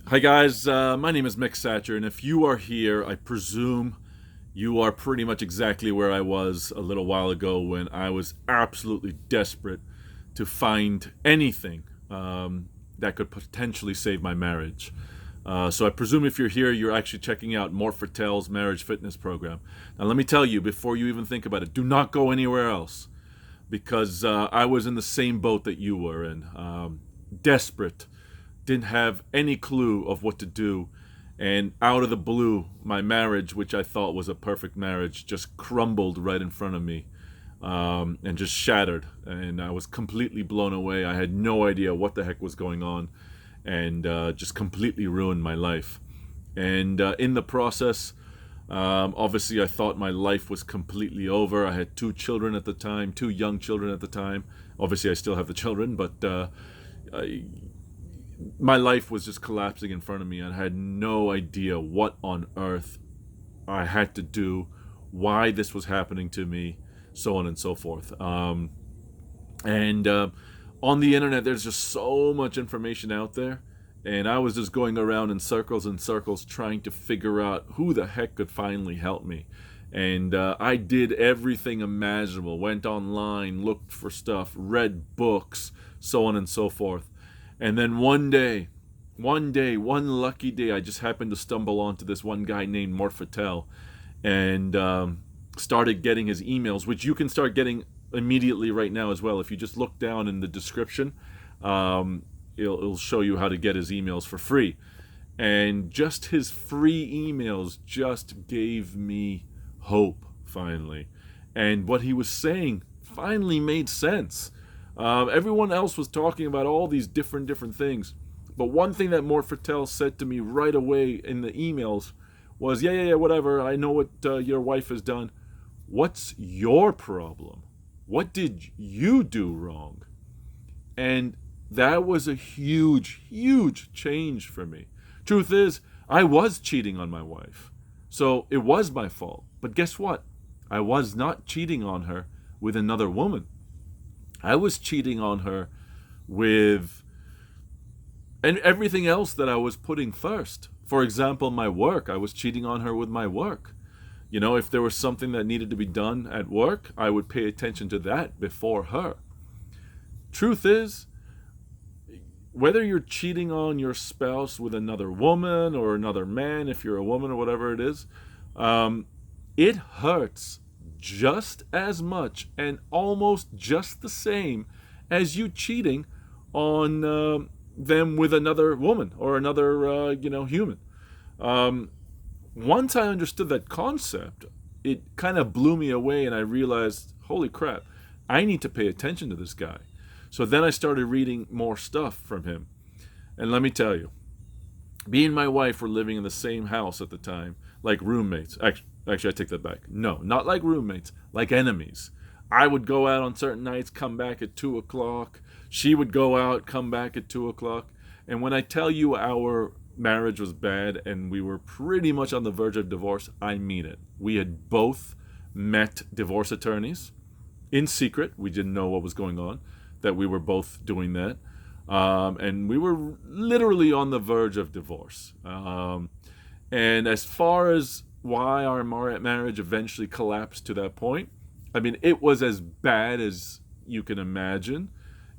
Hi guys, my name is Mick Satcher, and if you are here, I presume you are pretty much exactly where I was a little while ago when I was absolutely desperate to find anything that could potentially save my marriage. So I presume if you're here, you're actually checking out Mort Fertel's marriage fitness program. Now, let me tell you, before you even think about it, do not go anywhere else because I was in the same boat that you were in, desperate, didn't have any clue of what to do. And out of the blue, my marriage, which I thought was a perfect marriage, just crumbled right in front of me and just shattered. And I was completely blown away. I had no idea what the heck was going on and just completely ruined my life. And in the process, obviously, I thought my life was completely over. I had two children at the time, two young children at the time. Obviously, I still have the children, but I, my life was just collapsing in front of me. I had no idea what on earth I had to do, why this was happening to me, so on and so forth. And On the internet, there's just so much information out there. And I was just going around in circles and circles trying to figure out who the heck could finally help me. And I did everything imaginable, went online, looked for stuff, read books, so on and so forth. And then one lucky day, I just happened to stumble onto this one guy named Mort Fertel and started getting his emails, which you can start getting immediately right now as well. If you just look down in the description, it'll show you how to get his emails for free. And just his free emails just gave me hope finally. And what he was saying finally made sense. Everyone else was talking about all these different things, but one thing that Mort Fertel said to me right away in the emails was, "Yeah, whatever. I know what your wife has done. What's your problem? What did you do wrong?" And that was a huge change for me. Truth is, I was cheating on my wife, so it was my fault. But guess what? I was not cheating on her with another woman. I was cheating on her with and everything else that I was putting first. For example, my work. I was cheating on her with my work. You know, if there was something that needed to be done at work, I would pay attention to that before her. Truth is, whether you're cheating on your spouse with another woman or another man, if you're a woman or whatever it is, um, it hurts just as much and almost just the same as you cheating on them with another woman or another human. Um, Once I understood that concept, it kind of blew me away, and I realized, holy crap, I need to pay attention to this guy. So then I started reading more stuff from him, and let me tell you, me and my wife were living in the same house at the time, like roommates. Actually, I take that back. No, not like roommates, like enemies. I would go out on certain nights, come back at 2 o'clock. She would go out, come back at 2 o'clock. And when I tell you our marriage was bad and we were pretty much on the verge of divorce, I mean it. We had both met divorce attorneys in secret. We didn't know what was going on, that we were both doing that. And we were literally on the verge of divorce. And as far as why our marriage eventually collapsed to that point, I mean, it was as bad as you can imagine.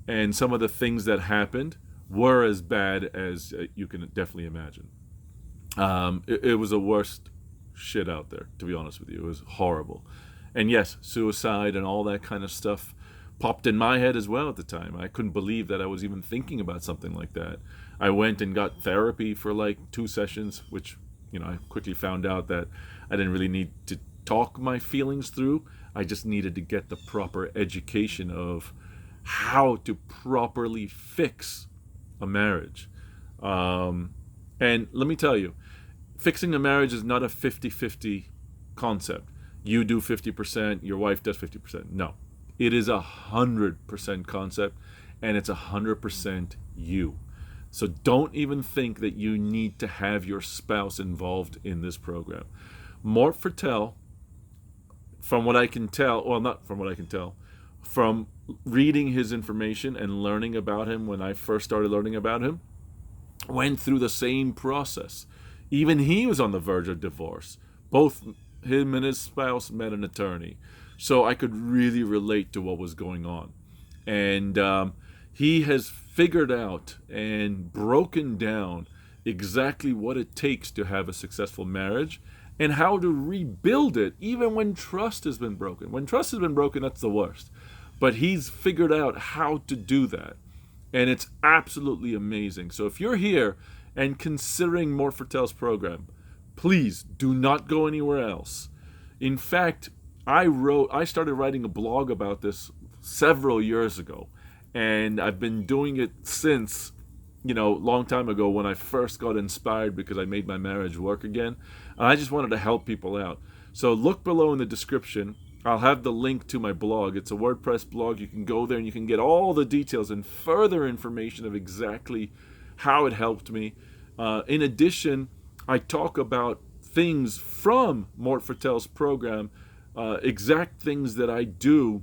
And some of the things that happened were as bad as you can definitely imagine. It was the worst shit out there, to be honest with you. It was horrible. And yes, suicide and all that kind of stuff popped in my head as well at the time. I couldn't believe that I was even thinking about something like that. I went and got therapy for like 2 sessions, which, I quickly found out that I didn't really need to talk my feelings through. I just needed to get the proper education of how to properly fix a marriage. And let me tell you, fixing a marriage is not a 50-50 concept. You do 50%, your wife does 50%. No, it is 100% concept, and it's 100% you. So don't even think that you need to have your spouse involved in this program. Mort Fertel, from what I can tell, well, not from what I can tell, from reading his information and learning about him when I first started learning about him, went through the same process. Even he was on the verge of divorce. Both him and his spouse met an attorney. So I could really relate to what was going on. And he has figured out and broken down exactly what it takes to have a successful marriage and how to rebuild it even when trust has been broken. When trust has been broken, that's the worst. But he's figured out how to do that. And it's absolutely amazing. So if you're here and considering Mort Fertel's program, please do not go anywhere else. In fact, I started writing a blog about this several years ago, and I've been doing it since, long time ago when I first got inspired because I made my marriage work again. And I just wanted to help people out. So look below in the description. I'll have the link to my blog. It's a WordPress blog. You can go there and you can get all the details and further information of exactly how it helped me. In addition, I talk about things from Mort Fertel's program, exact things that I do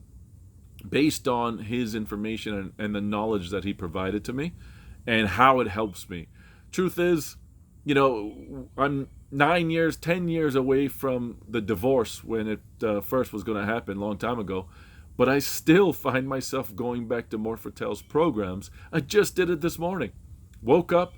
based on his information and the knowledge that he provided to me and how it helps me. Truth is, I'm 10 years away from the divorce when it first was going to happen a long time ago, but I still find myself going back to Mort Fertel's programs. I just did it this morning. Woke up,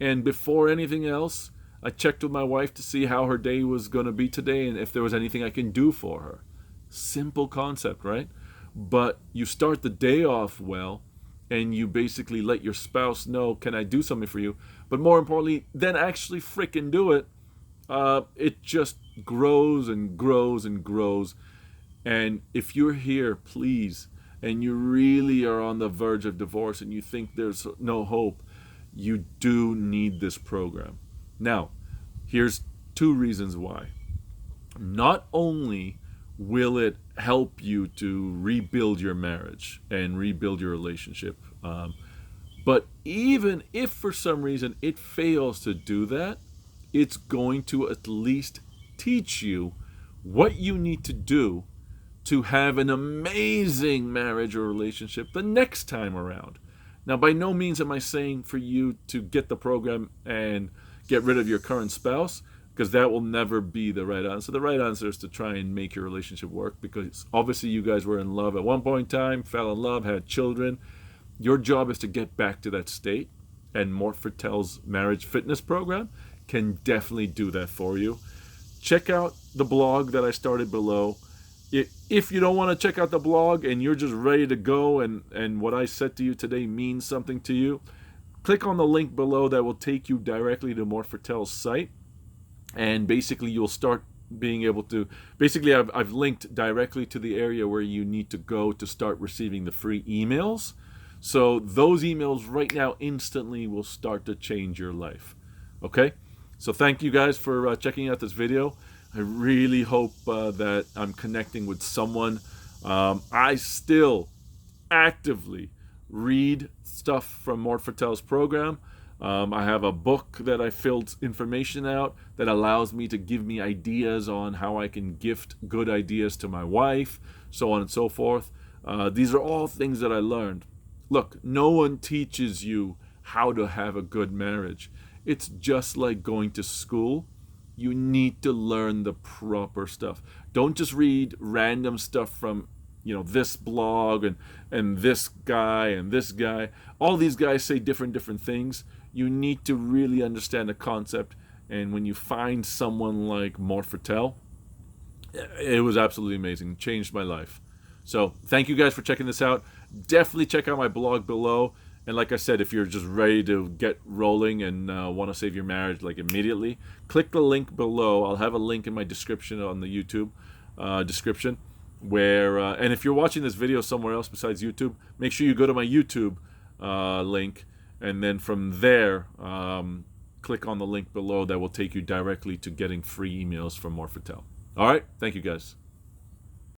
and before anything else, I checked with my wife to see how her day was going to be today and if there was anything I can do for her. Simple concept, right? But you start the day off well, and you basically let your spouse know, can I do something for you? But more importantly, then actually frickin' do it. It just grows and grows and grows. And if you're here, please, and you really are on the verge of divorce and you think there's no hope, you do need this program. Now, here's 2 reasons why. Not only will it help you to rebuild your marriage and rebuild your relationship, but even if for some reason it fails to do that, it's going to at least teach you what you need to do to have an amazing marriage or relationship the next time around. Now, by no means am I saying for you to get the program and get rid of your current spouse, because that will never be the right answer. The right answer is to try and make your relationship work, because obviously you guys were in love at one point in time, fell in love, had children. Your job is to get back to that state, and Mort Fertel's marriage fitness program can definitely do that for you. Check out the blog that I started below. If you don't want to check out the blog and you're just ready to go and what I said to you today means something to you, click on the link below that will take you directly to Mort Fertel's site. And basically you'll start being able to, I've linked directly to the area where you need to go to start receiving the free emails. So those emails right now instantly will start to change your life. Okay? So thank you guys for checking out this video. I really hope that I'm connecting with someone. I still actively read stuff from Mort Fertel's program. I have a book that I filled information out that allows me to give me ideas on how I can gift good ideas to my wife, so on and so forth. These are all things that I learned. Look, no one teaches you how to have a good marriage. It's just like going to school. You need to learn the proper stuff. Don't just read random stuff from, this blog and this guy and this guy. All these guys say different things. You need to really understand the concept. And when you find someone like Mort Fertel, it was absolutely amazing. It changed my life. So thank you guys for checking this out. Definitely check out my blog below. And like I said, if you're just ready to get rolling and want to save your marriage like immediately, click the link below. I'll have a link in my description on the YouTube description. And if you're watching this video somewhere else besides YouTube, make sure you go to my YouTube link. And then from there, click on the link below that will take you directly to getting free emails from Mort Fertel. All right. Thank you, guys.